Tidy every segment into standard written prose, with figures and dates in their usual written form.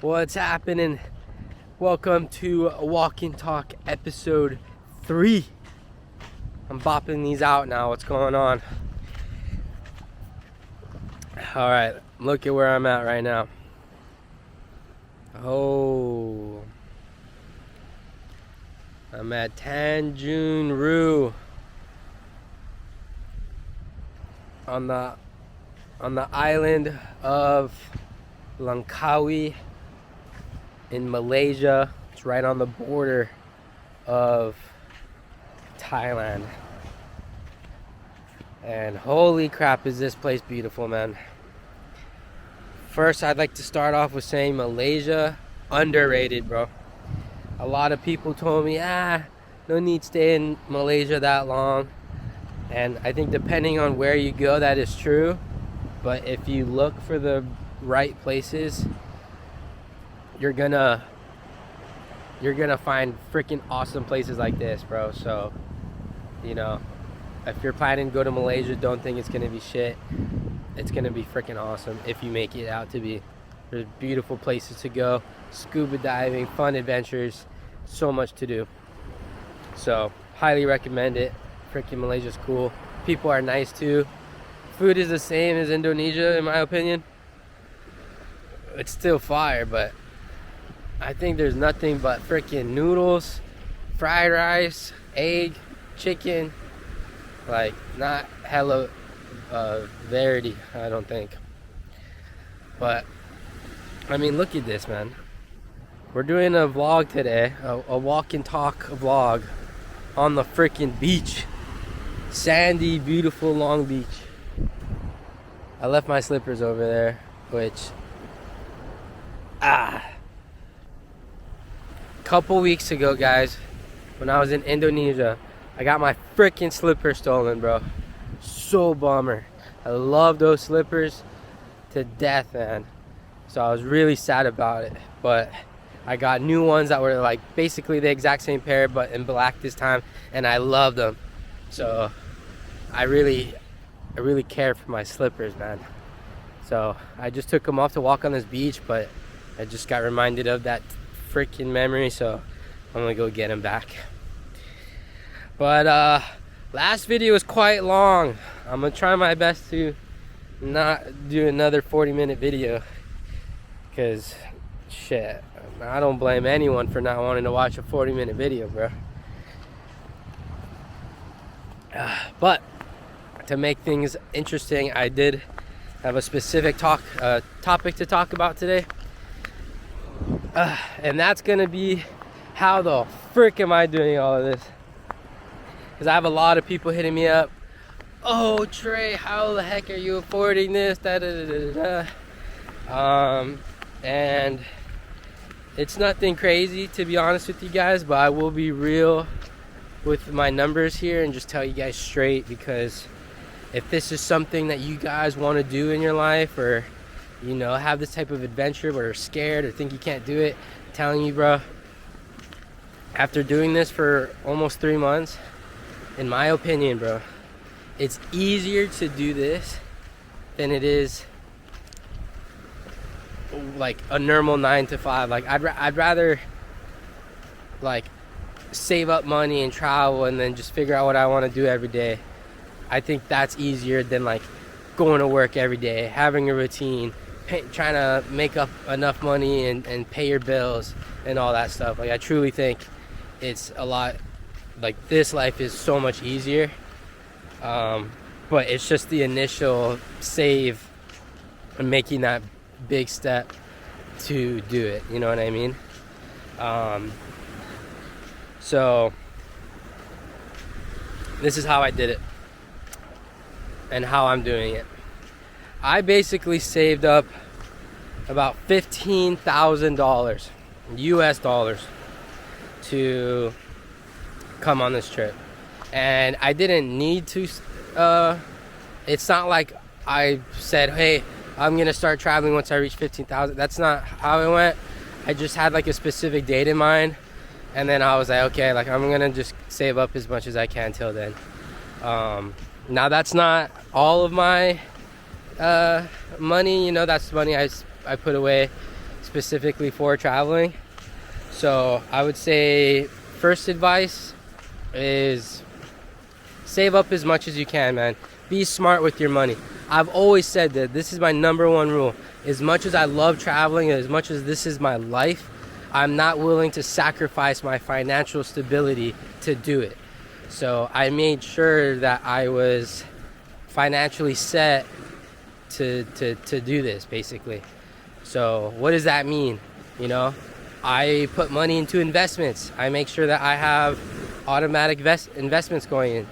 What's happening? Welcome to Walk and Talk episode 3. I'm bopping these out now. What's going on? Alright, look at where I'm at right now. Oh, I'm at Tanjung on the island of Langkawi in Malaysia. It's right on the border of Thailand. And holy crap, is this place beautiful, man. First, I'd like to start off with saying Malaysia, underrated, bro. A lot of people told me, no need to stay in Malaysia that long. And I think depending on where you go, that is true. But if you look for the right places, you're gonna find freaking awesome places like this, bro. So, you know, if you're planning to go to Malaysia, don't think it's gonna be shit. It's gonna be freaking awesome if you make it out to be. There's beautiful places to go, scuba diving, fun adventures, so much to do. So, highly recommend it. Freaking Malaysia's cool. People are nice too. Food is the same as Indonesia, in my opinion. It's still fire, but I think there's nothing but freaking noodles, fried rice, egg, chicken. Like, not hella variety, I don't think. But I mean, look at this, man. We're doing a vlog today, a walk and talk vlog on the freaking beach. Sandy, beautiful Long Beach. I left my slippers over there, which couple weeks ago, guys, when I was in Indonesia, I got my freaking slippers stolen, bro. So bummer. I love those slippers to death, man. So I was really sad about it, but I got new ones that were like basically the exact same pair but in black this time, and I love them. So I really care for my slippers, man. So I just took them off to walk on this beach, but I just got reminded of that freaking memory, so I'm gonna go get them back. But last video was quite long. I'm gonna try my best to not do another 40-minute video, because shit, I don't blame anyone for not wanting to watch a 40-minute video, bro. But to make things interesting, I did have a specific topic to talk about today, and that's gonna be how the frick am I doing all of this? Because I have a lot of people hitting me up. Oh, Trey, how the heck are you affording this? And it's nothing crazy, to be honest with you guys, but I will be real with my numbers here and just tell you guys straight, because if this is something that you guys want to do in your life, or you know, have this type of adventure but are scared or think you can't do it, I'm telling you, bro, after doing this for almost 3 months, in my opinion, bro, it's easier to do this than it is like a normal 9 to 5. Like I'd rather like save up money and travel and then just figure out what I want to do every day. I think that's easier than like going to work every day, having a routine, trying to make up enough money and pay your bills and all that stuff. Like, I truly think it's a lot, like, this life is so much easier, but it's just the initial save and making that big step to do it, you know what I mean? So this is how I did it and how I'm doing it. I basically saved up about $15,000 US dollars to come on this trip, and I didn't need to. It's not like I said, hey, I'm gonna start traveling once I reach 15,000. That's not how it went. I just had like a specific date in mind, and then I was like, okay, like, I'm gonna just save up as much as I can till then. Now that's not all of my money, you know, that's money I put away specifically for traveling. So I would say first advice is save up as much as you can, man. Be smart with your money. I've always said that this is my number one rule. As much as I love traveling, as much as this is my life, I'm not willing to sacrifice my financial stability to do it. So I made sure that I was financially set to do this, basically. So what does that mean? You know, I put money into investments. I make sure that I have automatic investments going in.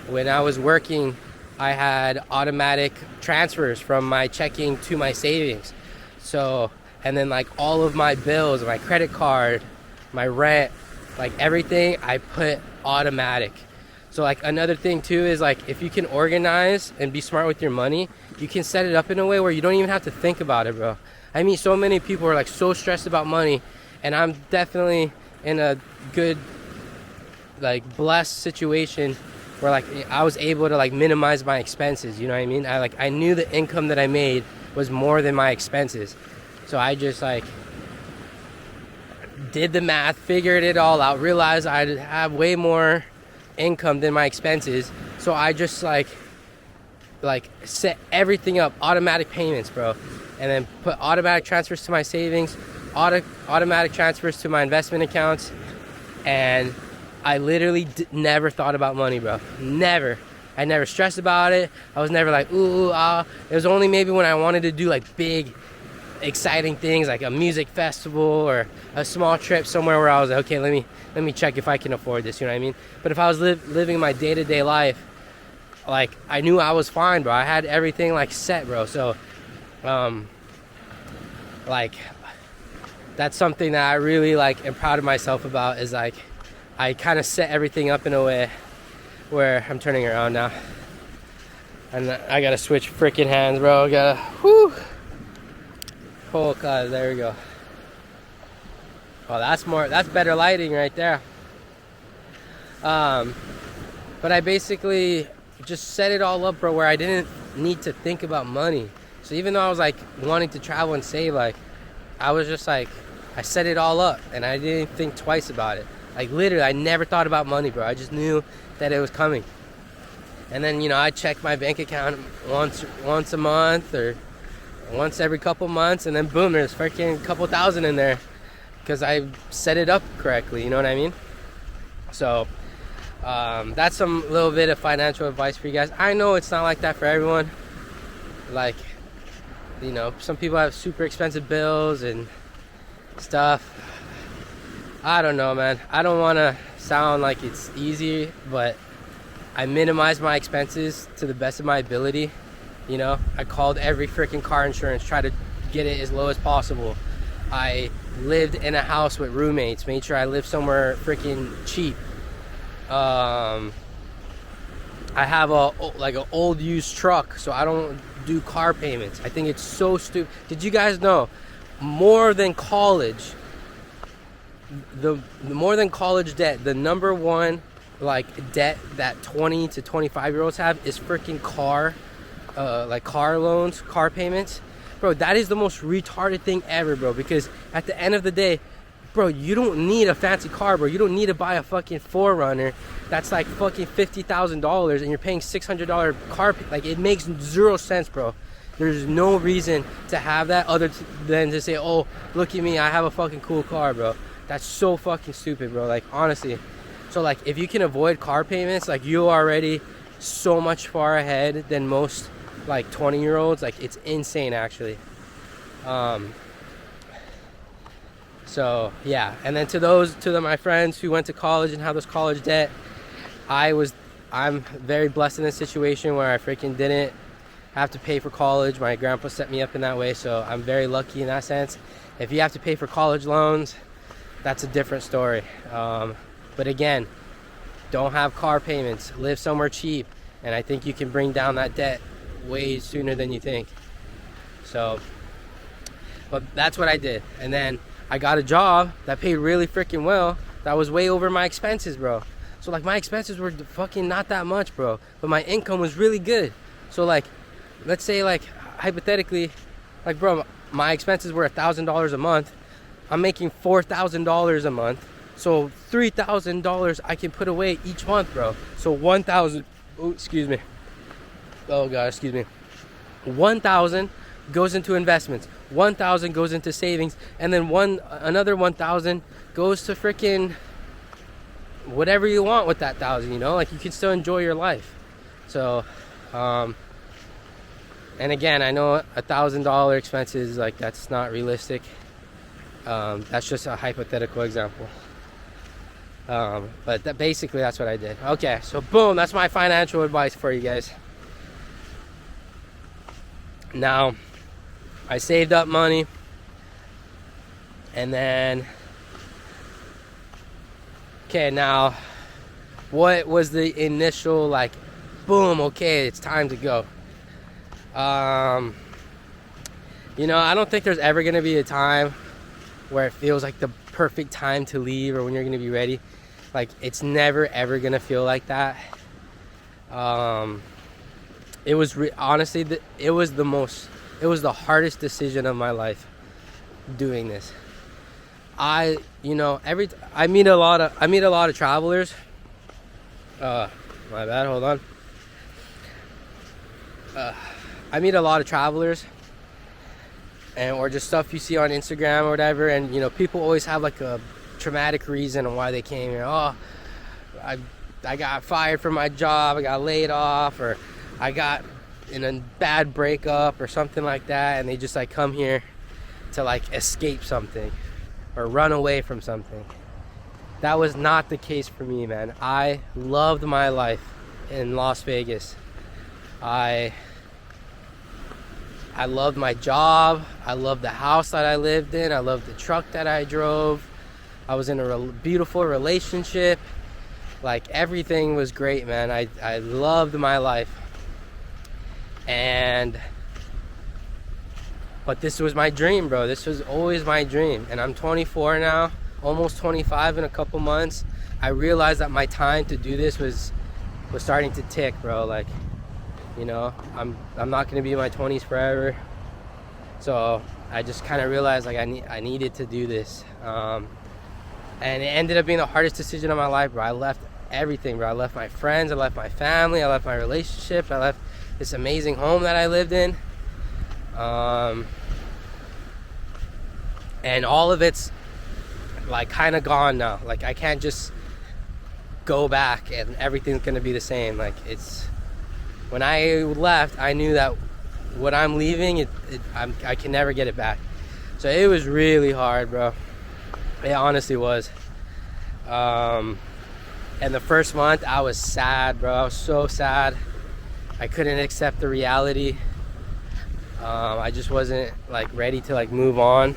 When I was working, I had automatic transfers from my checking to my savings. So, and then like all of my bills, my credit card, my rent, like everything I put automatic. So like another thing too is like if you can organize and be smart with your money, you can set it up in a way where you don't even have to think about it, bro. I mean, so many people are like so stressed about money, and I'm definitely in a good, like blessed situation where like I was able to like minimize my expenses, you know what I mean? I knew the income that I made was more than my expenses. So I just like did the math, figured it all out, realized I'd have way more income than my expenses. So I just like set everything up, automatic payments, bro. And then put automatic transfers to my savings, automatic transfers to my investment accounts. And I literally never thought about money, bro. Never. I never stressed about it. I was never like, ooh, ah. It was only maybe when I wanted to do like big, exciting things like a music festival or a small trip somewhere where I was like, okay, let me check if I can afford this, you know what I mean? But if I was living my day-to-day life, like I knew I was fine, bro. I had everything like set, bro. So, like that's something that I really like am proud of myself about, is like I kind of set everything up in a way where I'm turning around now. And I gotta switch freaking hands, bro. Whew. Oh god, there we go. Oh, that's better lighting right there. But I basically just set it all up, bro, where I didn't need to think about money. So even though I was like wanting to travel and save, like I was just like, I set it all up and I didn't think twice about it. Like literally, I never thought about money, bro. I just knew that it was coming. And then, you know, I check my bank account once a month or once every couple months, and then boom, there's freaking couple thousand in there because I set it up correctly, you know what I mean? So that's some little bit of financial advice for you guys. I know it's not like that for everyone. Like, you know, some people have super expensive bills and stuff. I don't know, man. I don't want to sound like it's easy, but I minimize my expenses to the best of my ability. You know, I called every freaking car insurance, tried to get it as low as possible. I lived in a house with roommates, made sure I lived somewhere freaking cheap. I have an old used truck, so I don't do car payments. I think it's so stupid. Did you guys know more than college? The more than college debt, the number one like debt that 20 to 25 year olds have is freaking car loans, car payments. Bro, that is the most retarded thing ever, bro, because at the end of the day, bro, you don't need a fancy car, bro. You don't need to buy a fucking 4Runner that's like fucking $50,000 and you're paying $600 car. Like, it makes zero sense, bro. There's no reason to have that other than to say, oh, look at me, I have a fucking cool car, bro. That's so fucking stupid, bro. Like, honestly. So, like, if you can avoid car payments, like, you're already so much far ahead than most, like, 20-year-olds. Like, it's insane, actually. So, yeah. And then to my friends who went to college and have this college debt, I'm very blessed in this situation where I freaking didn't have to pay for college. My grandpa set me up in that way, so I'm very lucky in that sense. If you have to pay for college loans, that's a different story. But again, don't have car payments, live somewhere cheap, and I think you can bring down that debt way sooner than you think. So, but that's what I did. And then I got a job that paid really freaking well, that was way over my expenses, bro. So like, my expenses were fucking not that much, bro, but my income was really good. So like, let's say, like, hypothetically, like, bro, my expenses were $1,000 a month. I'm making $4,000 a month. So $3,000 I can put away each month, bro. So 1,000, oh, excuse me. Oh God, excuse me. 1,000 goes into investments. 1,000 goes into savings, and then another 1,000 goes to freaking whatever you want with that 1,000. You know, like you can still enjoy your life. So, and again, I know $1,000 expenses, like that's not realistic. That's just a hypothetical example. But basically that's what I did. Okay, so boom, that's my financial advice for you guys. Now, I saved up money, and then, okay, now, what was the initial, like, boom, okay, it's time to go? You know, I don't think there's ever going to be a time where it feels like the perfect time to leave or when you're going to be ready. Like, it's never, ever going to feel like that. It was honestly, it was the hardest decision of my life doing this. I meet a lot of travelers. My bad, hold on. I meet a lot of travelers, or just stuff you see on Instagram or whatever, and you know, people always have like a traumatic reason on why they came here. Oh, I got fired from my job, I got laid off, or I got in a bad breakup or something like that, and they just like come here to like escape something or run away from something. That was not the case for me, man. I loved my life in Las Vegas. I loved my job. I loved the house that I lived in. I loved the truck that I drove. I was in a beautiful relationship. Like, everything was great, man. I loved my life. But this was my dream, bro. This was always my dream. And I'm 24 now, almost 25 in a couple months. I realized that my time to do this was starting to tick, bro. Like, you know, I'm not gonna be in my 20s forever. So I just kind of realized like I needed to do this. And it ended up being the hardest decision of my life, bro. I left everything, bro. I left my friends, I left my family, I left my relationships, I left this amazing home that I lived in. And all of it's like kind of gone now. Like, I can't just go back and everything's gonna be the same. Like, it's, when I left, I knew that what I'm leaving, I can never get it back. So it was really hard, bro. It honestly was. And the first month I was sad, bro. I was so sad. I couldn't accept the reality. I just wasn't like ready to like move on.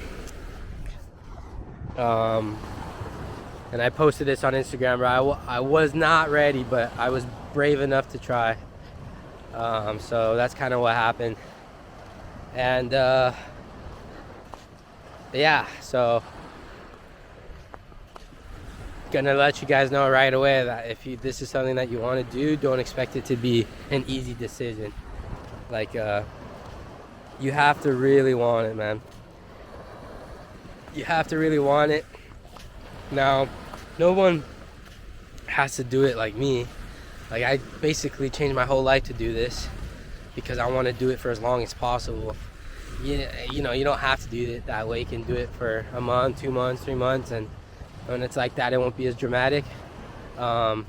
And I posted this on Instagram, bro. I was not ready, but I was brave enough to try. So that's kind of what happened. And yeah, so gonna let you guys know right away that if this is something that you want to do, don't expect it to be an easy decision. Like, you have to really want it, man. You have to really want it. Now, no one has to do it like me. Like, I basically changed my whole life to do this because I want to do it for as long as possible. You know, you don't have to do it that way. You can do it for a month, 2 months, 3 months, and when it's like that, it won't be as dramatic. But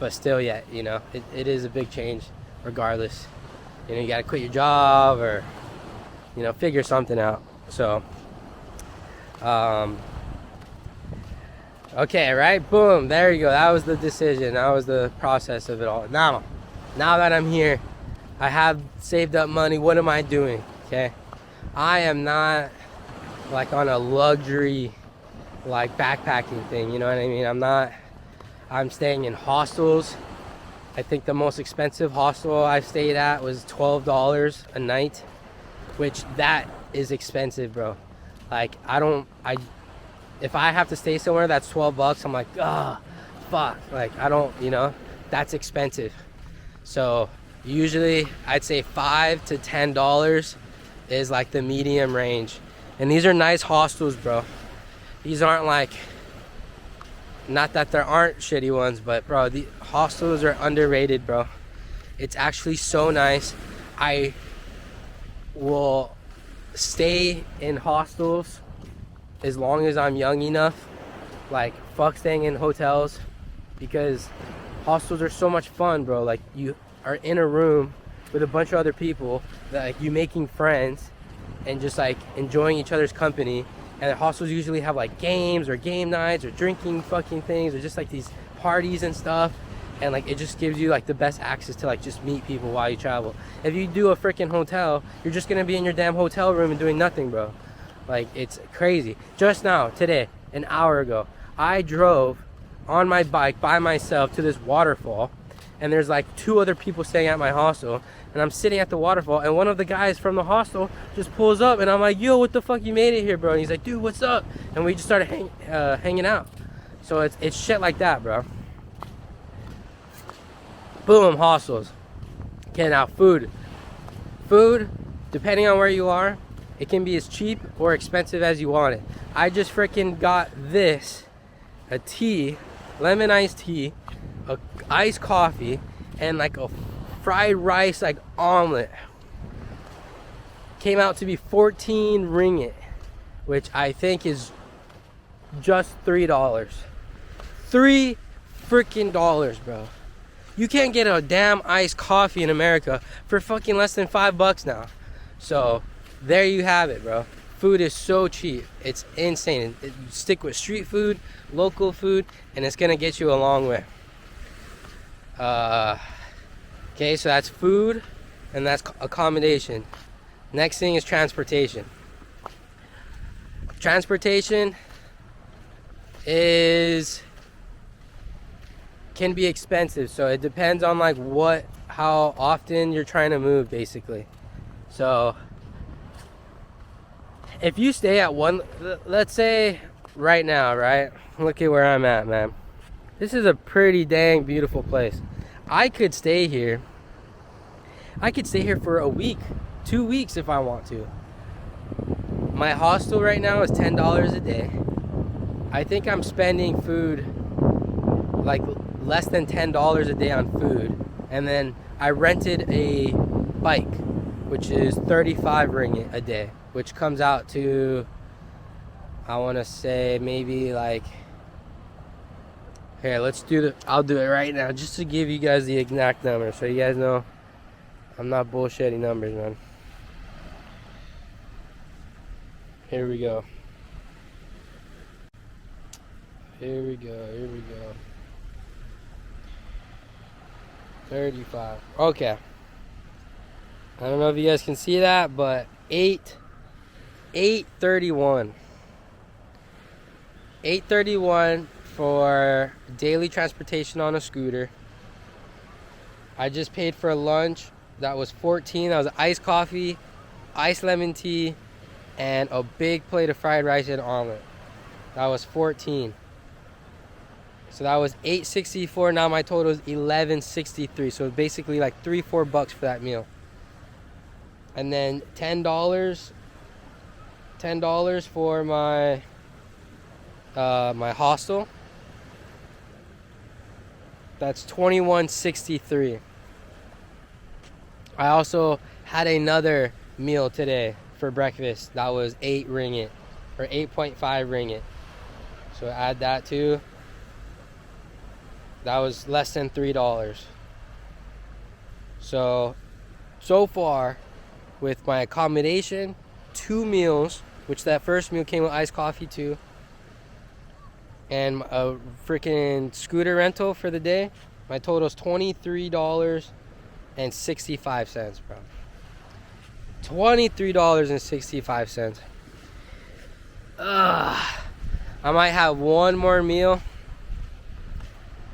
still, yeah, you know, it is a big change regardless. You know, you got to quit your job or, you know, figure something out. So, okay, right? Boom, there you go. That was the decision. That was the process of it all. Now that I'm here, I have saved up money. What am I doing? Okay, I am not like on a luxury like backpacking thing, you know what I mean? I'm staying in hostels. I think the most expensive hostel I stayed at was $12 a night, which that is expensive, bro. Like, if I have to stay somewhere that's $12, I'm like, fuck. Like, I don't, you know, that's expensive. So usually I'd say $5 to $10 is like the medium range. And these are nice hostels, bro. These aren't like, not that there aren't shitty ones, but bro, the hostels are underrated, bro. It's actually so nice. I will stay in hostels as long as I'm young enough. Like, fuck staying in hotels, because hostels are so much fun, bro. Like, you are in a room with a bunch of other people, that like you making friends and just like enjoying each other's company. And the hostels usually have like games or game nights or drinking fucking things or just like these parties and stuff. And like it just gives you like the best access to like just meet people while you travel. If you do a freaking hotel, you're just gonna be in your damn hotel room and doing nothing, bro. Like, it's crazy. Just now, today, an hour ago, I drove on my bike by myself to this waterfall, and there's like 2 other people staying at my hostel, and I'm sitting at the waterfall, and one of the guys from the hostel just pulls up, and I'm like, yo, what the fuck, you made it here, bro? And he's like, dude, what's up? And we just started hanging out. So it's shit like that, bro. Boom, hostels. Okay, now food. Food, depending on where you are, it can be as cheap or expensive as you want it. I just freaking got this, a tea, lemon iced tea, a iced coffee, and like a fried rice like omelet. Came out to be 14 ringgit, which I think is just $3. $3 freaking dollars, bro. You can't get a damn iced coffee in America for fucking less than $5 now. So there you have it, bro. Food is so cheap. It's insane. Stick with street food, local food, and it's gonna get you a long way. Okay, so that's food and that's accommodation. Next thing is transportation. Transportation can be expensive, so it depends on like how often you're trying to move, basically. So if you stay at one, let's say right now, right? Look at where I'm at, man. This is a pretty dang beautiful place. I could stay here for a week, 2 weeks if I want to. My hostel right now is $10 a day. I think I'm spending food like less than $10 a day on food. And then I rented a bike, which is 35 ringgit a day, which comes out to, I want to say maybe like, here, I'll do it right now just to give you guys the exact number so you guys know I'm not bullshitting numbers, man. Here we go. Here we go. 35. Okay. I don't know if you guys can see that, but 831. 831 for daily transportation on a scooter. I just paid for lunch. That was 14. That was iced coffee, iced lemon tea, and a big plate of fried rice and omelet. That was 14. So that was $8.64. Now my total is $11.63. So it's basically like $3-4 for that meal. And then $10 for my my hostel. That's $21.63. I also had another meal today for breakfast. That was 8 ringgit or 8.5 ringgit. So add that too. That was less than $3. So far with my accommodation, 2 meals, which that first meal came with iced coffee too, and a freaking scooter rental for the day, my total is $23.65, bro. $23.65. I might have one more meal.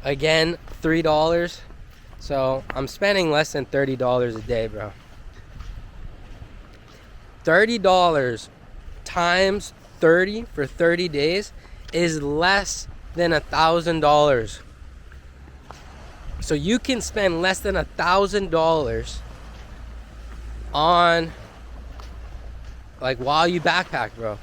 Again, $3. So I'm spending less than $30 a day, bro. $30 times 30 for 30 days is less than $1,000. So you can spend less than $1,000 on like while you backpack, bro.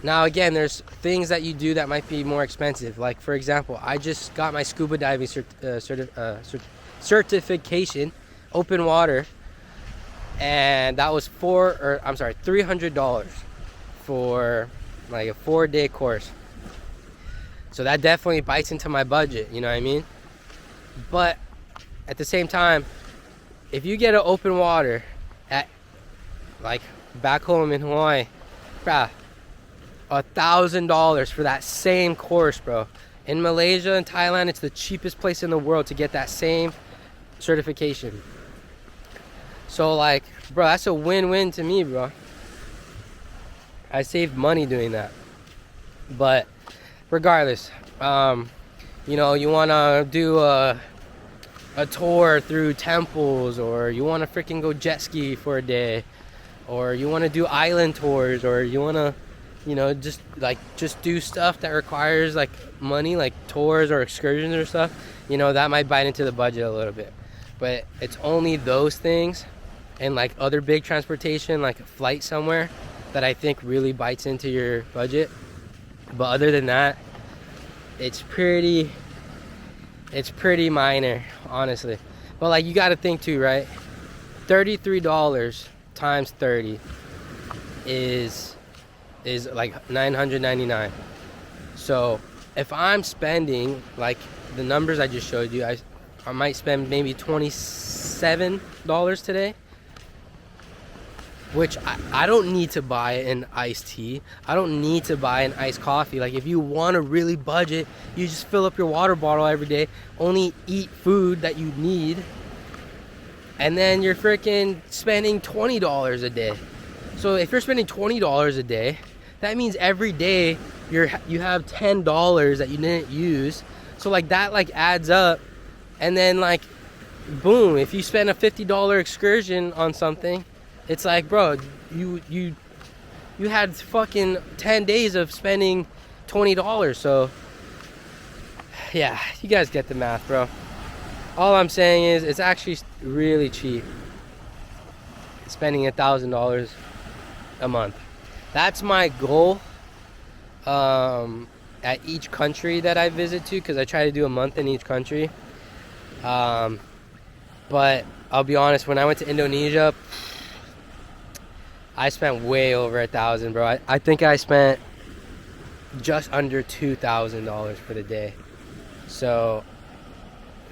Now again, there's things that you do that might be more expensive. Like for example, I just got my scuba diving certification, open water, and that was $300 for like a 4-day course. So that definitely bites into my budget, you know what I mean? But at the same time, if you get an open water at like back home in Hawaii, bruh, $1,000 for that same course, bro. In Malaysia and Thailand, it's the cheapest place in the world to get that same certification. So like, bro, that's a win-win to me, bro. I saved money doing that. But regardless, you know, you want to do a tour through temples, or you want to freaking go jet ski for a day, or you want to do island tours, or you want to, you know, just do stuff that requires like money, like tours or excursions or stuff, you know, that might bite into the budget a little bit. But it's only those things and like other big transportation, like a flight somewhere, that I think really bites into your budget. But other than that, it's pretty minor, honestly. But like, you got to think too, right? $33 times 30 is like $999. So if I'm spending like the numbers I just showed you, I might spend maybe $27 today, which I don't need to buy an iced tea. I don't need to buy an iced coffee. Like, if you want to really budget, you just fill up your water bottle every day, only eat food that you need, and then you're freaking spending $20 a day. So if you're spending $20 a day, that means every day you have $10 that you didn't use. So like that like adds up, and then like boom, if you spend a $50 excursion on something, it's like, bro, you had fucking 10 days of spending $20. So yeah, you guys get the math, bro. All I'm saying is it's actually really cheap spending $1,000 a month. That's my goal at each country that I visit to, because I try to do a month in each country. But I'll be honest, when I went to Indonesia, I spent way over $1,000, bro. I think I spent just under $2,000 for the day. So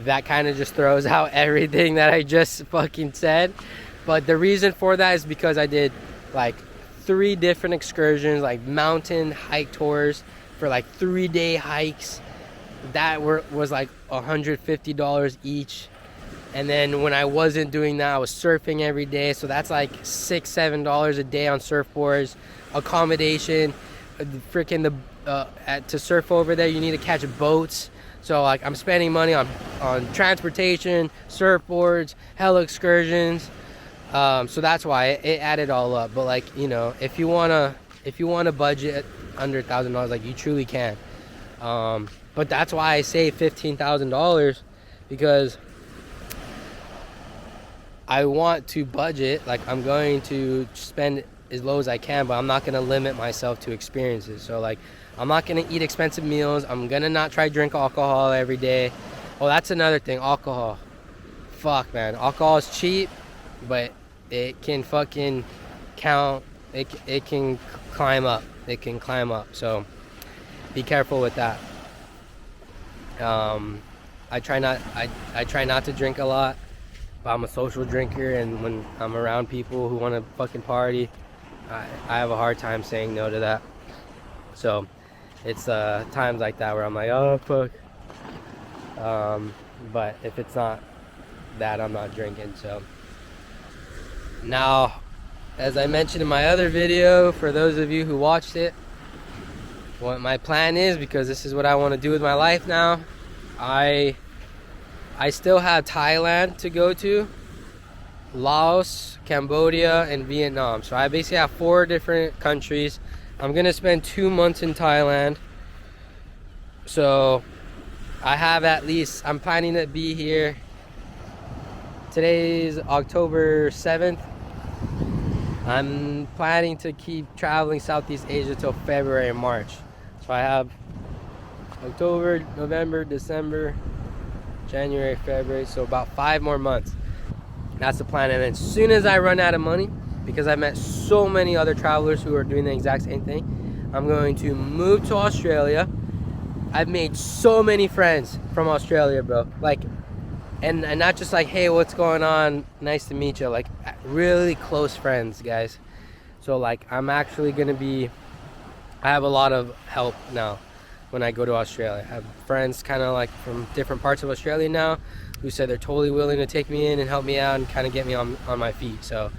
that kind of just throws out everything that I just fucking said. But the reason for that is because I did like 3 different excursions, like mountain hike tours for like 3-day hikes that was like $150 each. And then when I wasn't doing that, I was surfing every day, so that's like $6-7 a day on surfboards, accommodation, freaking to surf over there you need to catch boats. So like, I'm spending money on transportation, surfboards, hella excursions. So that's why it added all up. But like, you know, if you wanna budget under $1,000, like, you truly can. But that's why I say $15,000, because I want to budget. Like, I'm going to spend as low as I can, but I'm not going to limit myself to experiences. So like, I'm not going to eat expensive meals. I'm going to not try to drink alcohol every day. Oh, that's another thing, alcohol. Fuck, man. Alcohol is cheap, but it can fucking count. It can climb up. It can climb up. So be careful with that. I try not to drink a lot, but I'm a social drinker, and when I'm around people who want to fucking party, I have a hard time saying no to that. So it's times like that where I'm like, oh fuck. But if it's not that, I'm not drinking. So now, as I mentioned in my other video, for those of you who watched it, what my plan is, because this is what I want to do with my life now, I still have Thailand to go to, Laos, Cambodia, and Vietnam. So I basically have 4 different countries. I'm gonna spend 2 months in Thailand. So I have at least, I'm planning to be here. Today's October 7th. I'm planning to keep traveling Southeast Asia till February and March. So I have October, November, December, January, February, so about 5 more months. That's the plan. And as soon as I run out of money, because I've met so many other travelers who are doing the exact same thing, I'm going to move to Australia. I've made so many friends from Australia, bro. Like, and not just like, hey, what's going on? Nice to meet you. Like, really close friends, guys. So like, I'm actually gonna be, I have a lot of help now when I go to Australia. I have friends kind of like from different parts of Australia now who said they're totally willing to take me in and help me out and kind of get me on my feet. So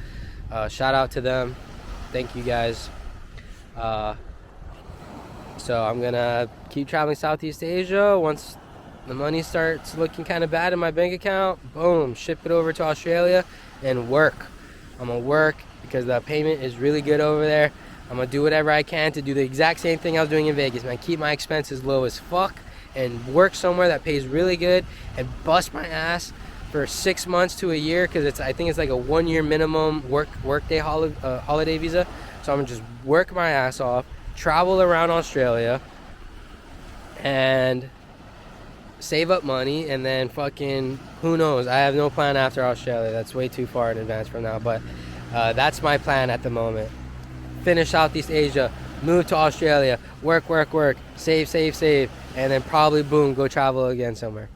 shout out to them. Thank you guys. So I'm gonna keep traveling Southeast Asia. Once the money starts looking kind of bad in my bank account, boom, ship it over to Australia and work. I'm gonna work because the payment is really good over there. I'm gonna do whatever I can to do the exact same thing I was doing in Vegas, man. Keep my expenses low as fuck and work somewhere that pays really good and bust my ass for 6 months to a year, because I think it's like a 1 year minimum workday holiday visa. So I'm gonna just work my ass off, travel around Australia, and save up money, and then fucking, who knows? I have no plan after Australia. That's way too far in advance from now, but that's my plan at the moment. Finish Southeast Asia, move to Australia, work, save, and then probably boom, go travel again somewhere.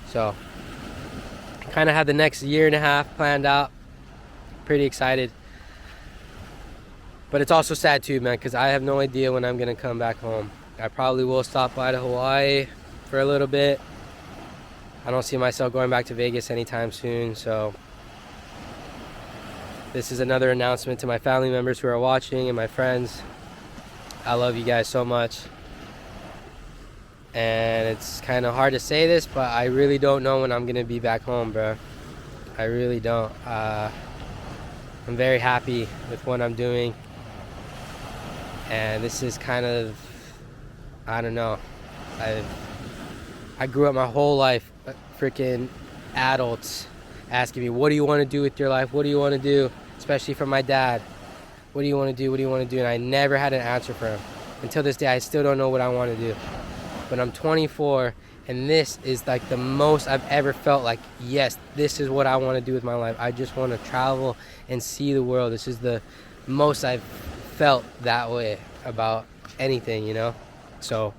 So kind of have the next 1.5 years planned out. Pretty excited. But it's also sad too, man, because I have no idea when I'm gonna come back home. I probably will stop by to Hawaii for a little bit. I don't see myself going back to Vegas anytime soon, so this is another announcement to my family members who are watching and my friends. I love you guys so much. And it's kind of hard to say this, but I really don't know when I'm gonna be back home, bro. I really don't. I'm very happy with what I'm doing. And this is kind of, I don't know. I grew up my whole life, freaking adults asking me, what do you want to do with your life? What do you want to do? Especially from my dad. What do you want to do? What do you want to do? And I never had an answer for him. Until this day, I still don't know what I want to do. But I'm 24, and this is like the most I've ever felt like, yes, this is what I want to do with my life. I just want to travel and see the world. This is the most I've felt that way about anything, you know? So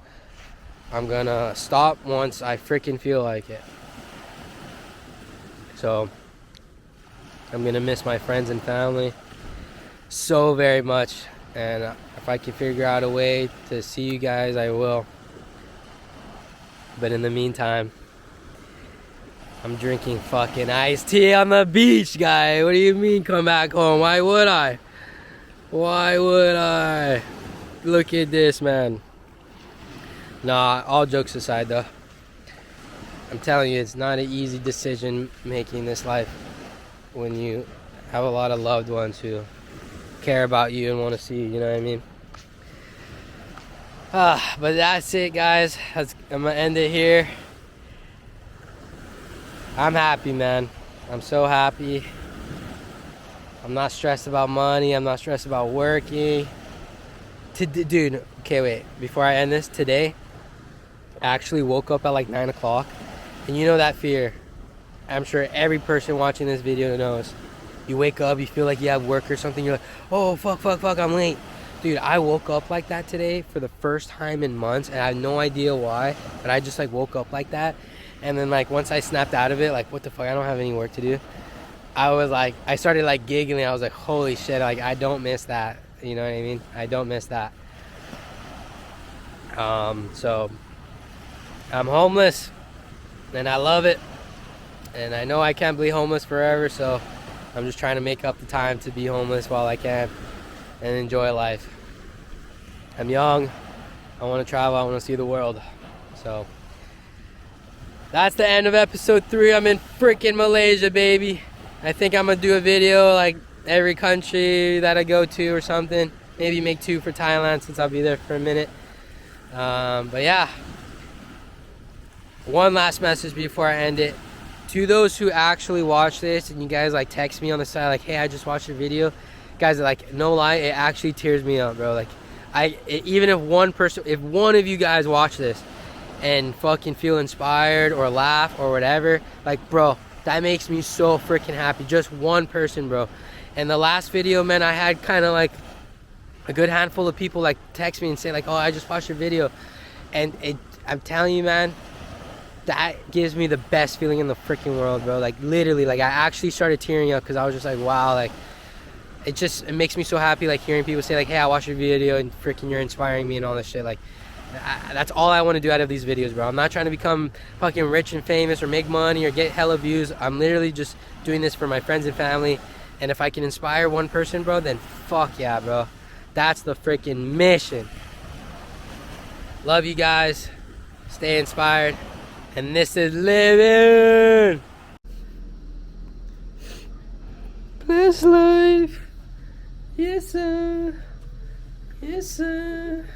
I'm gonna stop once I freaking feel like it. So I'm gonna miss my friends and family so very much, and if I can figure out a way to see you guys, I will. But in the meantime, I'm drinking fucking iced tea on the beach, guy. What do you mean come back home? Why would I? Why would I? Look at this, man. Nah, all jokes aside though, I'm telling you, it's not an easy decision making this life when you have a lot of loved ones who care about you and want to see you, you know what I mean? But that's it, guys. I'm gonna end it here. I'm happy, man. I'm so happy. I'm not stressed about money. I'm not stressed about working. Dude, okay, wait. Before I end this, today, I actually woke up at like 9 o'clock. And you know that fear. I'm sure every person watching this video knows. You wake up, you feel like you have work or something. You're like, oh, fuck, I'm late. Dude, I woke up like that today for the first time in months. And I have no idea why. But I just like woke up like that. And then like once I snapped out of it, like, what the fuck? I don't have any work to do. I started like giggling. I was like, holy shit, like I don't miss that. You know what I mean? I don't miss that. So I'm homeless and I love it. And I know I can't be homeless forever, so I'm just trying to make up the time to be homeless while I can and enjoy life. I'm young. I want to travel. I want to see the world. So that's the end of episode 3. I'm in freaking Malaysia, baby. I think I'm gonna do a video like every country that I go to or something. Maybe make 2 for Thailand since I'll be there for a minute. But yeah, one last message before I end it. To those who actually watch this and you guys like text me on the side like, hey, I just watched your video, guys, like, no lie, it actually tears me up, bro. Like, even if one person, if one of you guys watch this and fucking feel inspired or laugh or whatever, like, bro, that makes me so freaking happy. Just one person, bro. And the last video, man, I had kind of like a good handful of people like text me and say like, oh, I just watched your video. And I'm telling you, man, that gives me the best feeling in the freaking world, bro. Like, literally, like, I actually started tearing up because I was just like, wow, like, it makes me so happy, like, hearing people say like, hey, I watched your video and freaking you're inspiring me and all this shit. Like, that's all I want to do out of these videos, bro. I'm not trying to become fucking rich and famous or make money or get hella views. I'm literally just doing this for my friends and family. And if I can inspire one person, bro, then fuck yeah, bro. That's the freaking mission. Love you guys. Stay inspired. And this is living. Blessed life. Yes, sir. Yes, sir.